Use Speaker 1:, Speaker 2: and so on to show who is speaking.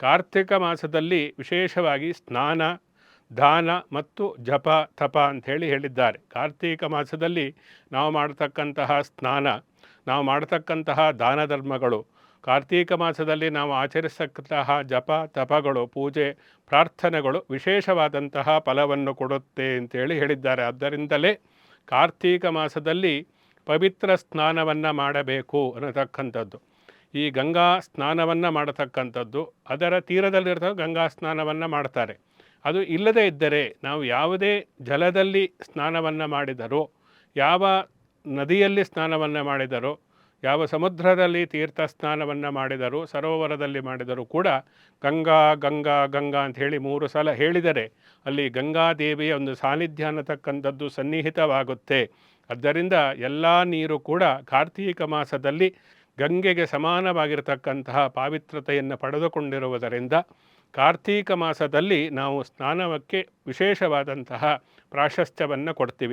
Speaker 1: ಕಾರ್ತಿಕ ಮಾಸದಲ್ಲಿ ವಿಶೇಷವಾಗಿ ಸ್ನಾನ, ದಾನ ಮತ್ತು ಜಪ ತಪ ಅಂಥೇಳಿ ಹೇಳಿದ್ದಾರೆ. ಕಾರ್ತೀಕ ಮಾಸದಲ್ಲಿ ನಾವು ಮಾಡತಕ್ಕಂತಹ ಸ್ನಾನ, ನಾವು ಮಾಡತಕ್ಕಂತಹ ದಾನ ಧರ್ಮಗಳು, ಕಾರ್ತೀಕ ಮಾಸದಲ್ಲಿ ನಾವು ಆಚರಿಸತಕ್ಕಂತಹ ಜಪ ತಪಗಳು, ಪೂಜೆ ಪ್ರಾರ್ಥನೆಗಳು ವಿಶೇಷವಾದಂತಹ ಫಲವನ್ನು ಕೊಡುತ್ತೆ ಅಂತೇಳಿ ಹೇಳಿದ್ದಾರೆ. ಆದ್ದರಿಂದಲೇ ಕಾರ್ತೀಕ ಮಾಸದಲ್ಲಿ ಪವಿತ್ರ ಸ್ನಾನವನ್ನು ಮಾಡಬೇಕು ಅನ್ನತಕ್ಕಂಥದ್ದು. ಈ ಗಂಗಾ ಸ್ನಾನವನ್ನು ಮಾಡತಕ್ಕಂಥದ್ದು, ಅದರ ತೀರದಲ್ಲಿರೋ ಗಂಗಾ ಸ್ನಾನವನ್ನು ಮಾಡ್ತಾರೆ. ಅದು ಇಲ್ಲದೇ ಇದ್ದರೆ ನಾವು ಯಾವುದೇ ಜಲದಲ್ಲಿ ಸ್ನಾನವನ್ನು ಮಾಡಿದರೋ, ಯಾವ ನದಿಯಲ್ಲಿ ಸ್ನಾನವನ್ನು ಮಾಡಿದರೋ, ಯಾವ ಸಮುದ್ರದಲ್ಲಿ ತೀರ್ಥ ಸ್ನಾನವನ್ನು ಮಾಡಿದರೂ, ಸರೋವರದಲ್ಲಿ ಮಾಡಿದರೂ ಕೂಡ ಗಂಗಾ ಗಂಗಾ ಗಂಗಾ ಅಂತ ಹೇಳಿ 3 ಸಲ ಹೇಳಿದರೆ ಅಲ್ಲಿ ಗಂಗಾದೇವಿಯ ಒಂದು ಸಾನ್ನಿಧ್ಯ ಅನ್ನತಕ್ಕಂಥದ್ದು ಸನ್ನಿಹಿತವಾಗುತ್ತೆ. ಆದ್ದರಿಂದ ಎಲ್ಲ ನೀರು ಕೂಡ ಕಾರ್ತೀಕ ಮಾಸದಲ್ಲಿ ಗಂಗೆಗೆ ಸಮಾನವಾಗಿರತಕ್ಕಂತಹ ಪಾವಿತ್ರತೆಯನ್ನು ಪಡೆದುಕೊಂಡಿರುವುದರಿಂದ ಕಾರ್ತೀಕ ಮಾಸದಲ್ಲಿ ನಾವು ಸ್ನಾನಕ್ಕೆ ವಿಶೇಷವಾದಂತಹ ಪ್ರಾಶಸ್ತ್ಯವನ್ನು ಕೊಡ್ತೀವಿ.